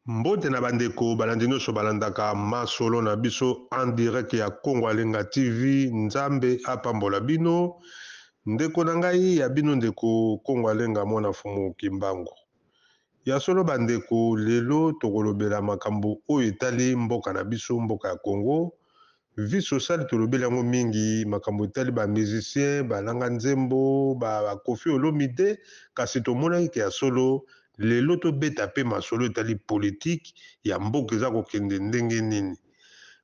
Mbote na bandeko balandi nyonso balandaka masolo na biso en direct ya Congo Alenga TV. Nzambe apambola bino. Ndeko na ngai ya bino ndeko Congo Alenga mwana fumu Kimbangu. Ya solo bandeko lelo tokolobela makambo oyo etali mboka na biso, mboka ya Congo. Vie sociale tolobela yango mingi, makambo etali ba musicien balanga nzembo ba Koffi Olomide, kasi tomonaki ke ya solo lelo tobeta pe masolo etali politique ya mboka eza kokende ndenge nini.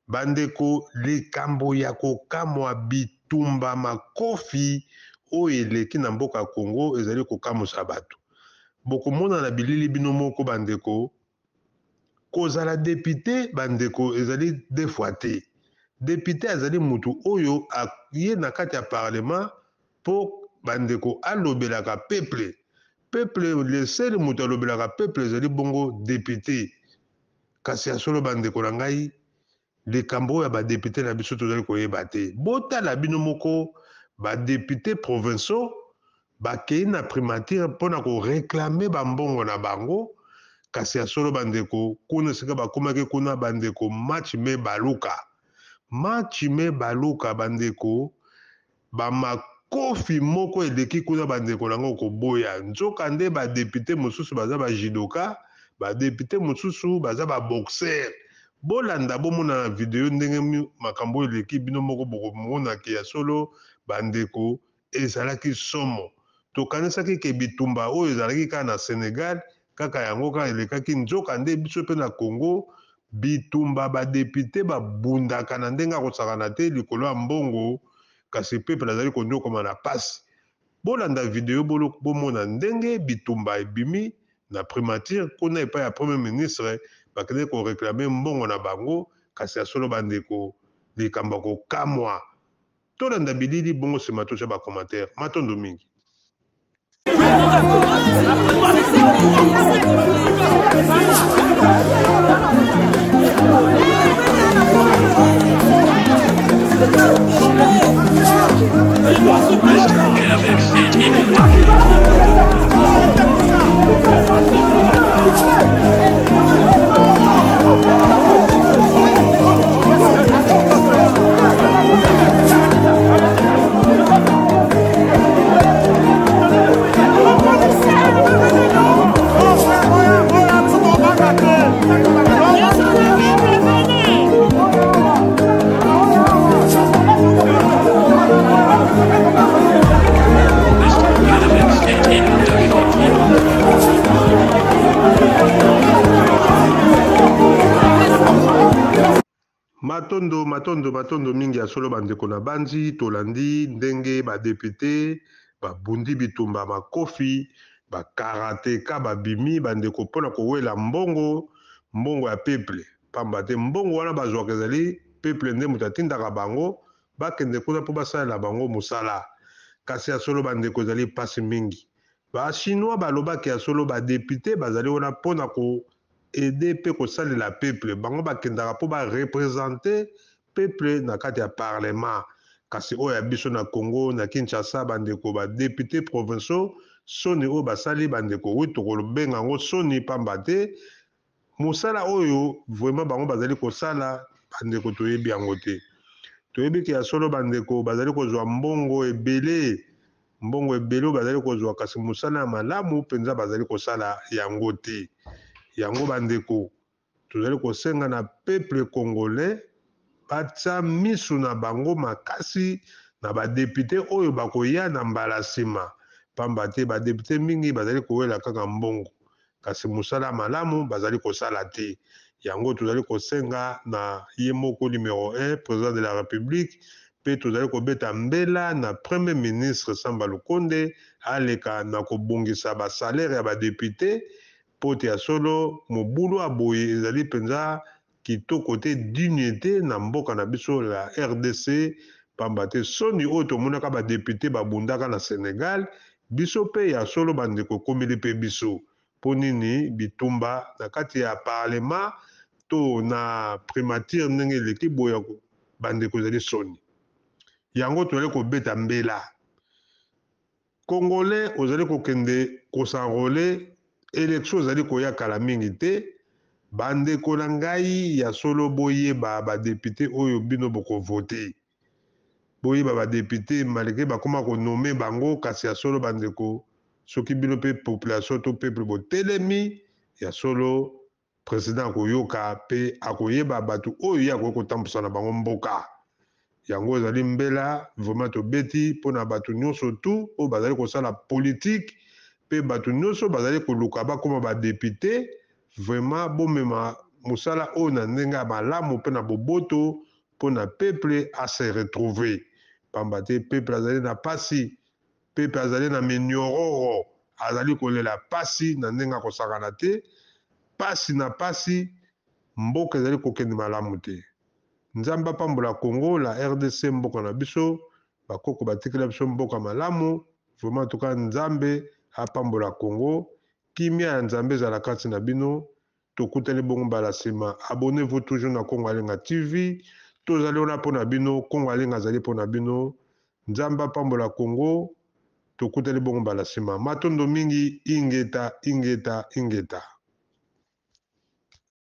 Bandeko likambo ya kokamwa bitumba makofi oyo eleki na mboka ya Congo ezali kokamusa bato. Bokomona na bilili bino moko bandeko, kozala député bandeko ezali deux fois te. Député azali mutu oyo aye na kati ya parlement po bandeko alobelaka peuple. Peuple le seul mutu alobelaka peuple ezali bongo député. Kasi ya solo bandeko na ngai likambo oyo ya ba député na biso tozali koyeba te. Botala bino moko ba député provinciaux bakei na primature mpona koreklame bambongo na bango, kasi ya solo bandeko kuna esika bakomaki kuna bandeko match me baluka. Match me baluka bandeko bamakofi moko eleki kuna bandeko nango koboya. Nzoka nde badepute mosusu baza bajidoka, badepute mosusu baza baboxer. Bolanda bomona na video ndenge makambo eleki bino moko bokomonaki ya solo bandeko ezalaki somo. Tokanisaki ke bitumba oyo ezalaki kaka na Senegal, kaka yango kaka elekaki. Nzoka nde biso pe na Congo bitumba badepute babundaka na ndenge akosakana te likolo ya mbongo, kasi peuple azali kondokoma na pasi. Bolanda video bomona ndenge bitumba ebimi na primature kuna epai ya premier ministre bakende koreklame mbongo na bango, kasi ya solo bandeko likambo kokamwa. Tolanda bilili bongo nsima tosha bacommentaire. Matondo mingi. Matondo mingi ya solo bandeko na banzi tolandi ndenge ba député babundi bitumba makofi ba karateka babimi bandeko pona kowela mbongo ya peuple. Pamba te mbongo wana bazwaka ezali peuple nde mutu atindaka bango bakende kuna po basalela bango musala. Kasi ya solo bandeko ezali pasi mingi. Ba chinois balobaki ya solo ba député bazali wana pona ko aider pe kosalela peuple, bango bakendaka po ba représenter peuple na kati ya parlement. Kasi oyo ya biso na Congo na Kinshasa bandeko ba député provinciaux soni oyo basali bandeko wi tokolobenga yango soni, pamba te mosala oyo vraiment bango bazali kosala bandeko toyebi yango te. Toyebi ke ya solo bandeko bazali kozwa mbongo ebele oyo bazali kozwa, kasi mosala ya malamu mpenza bazali kosala yango te. Yango bandeko tozali kosenga na peuple congolais batia misu na bango makasi na badepute oyo bakoya na mbala nsima, pamba te badepute mingi bazali kowela kaka mbongo, kasi mosala malamu bazali kosala te. Yango tozali kosenga na ye moko numéro 1 président de la république, pe tozali kobeta mbela na premier ministre Samba Lukonde aleka na kobongisa basalaire ya badepute pote ya solo mobulu aboye ezali penza kitoko te, digne te na mboka na biso la RDC. Pamba te soni oyo tomonaka badepute babundaka na Senegal, biso pe ya solo bandeko komeli pe biso po nini bitumba na kati ya parlement to na primature ndenge eleki boya bandeko ezali soni. Yango tozali kobeta mbela. Congolais ozali kokende kosanrole élection ezali koya kala mingi te, bandeko na ngai ya solo boyeba badepute oyo bino bokovote, boyeba badepute malgré bakoma konome bango, kasi ya solo bandeko soki bino mpe population to peuple botelemi ya solo président akoyoka mpe akoyeba bato oyo ye akoki kotambusa na bango mboka. Yango ezali mbela vraiment tobeti mpona bato nyonso tu oyo bazali kosala politique mpe bato nyonso bazali koluka bakoma badepute, vraiment bomema mosala oyo na ndenge ya malamu mpe na boboto mpona peuple ase retrouver, pamba te peuple azali na pasi, peuple azali na minyororo, azali kolela pasi na ndenge akosakana te, pasi na pasi, mboka ezali kokende malamu te. Nzambe apambola Congo, la RDC mboka na biso, bakoko batikela biso mboka malamu, vraiment toka Nzambe apambola Congo, kimia ya Nzambe ezala kati na bino, tokutani bongo mbala nsima. Abonnez-vous toujours na Congo Alenga TV, tozali wana mpona bino, Congo Alenga azali mpona bino, Nzambe apambola Congo, tokutani bongo mbala nsima. Matondo mingi, ingeta, ingeta, ingeta.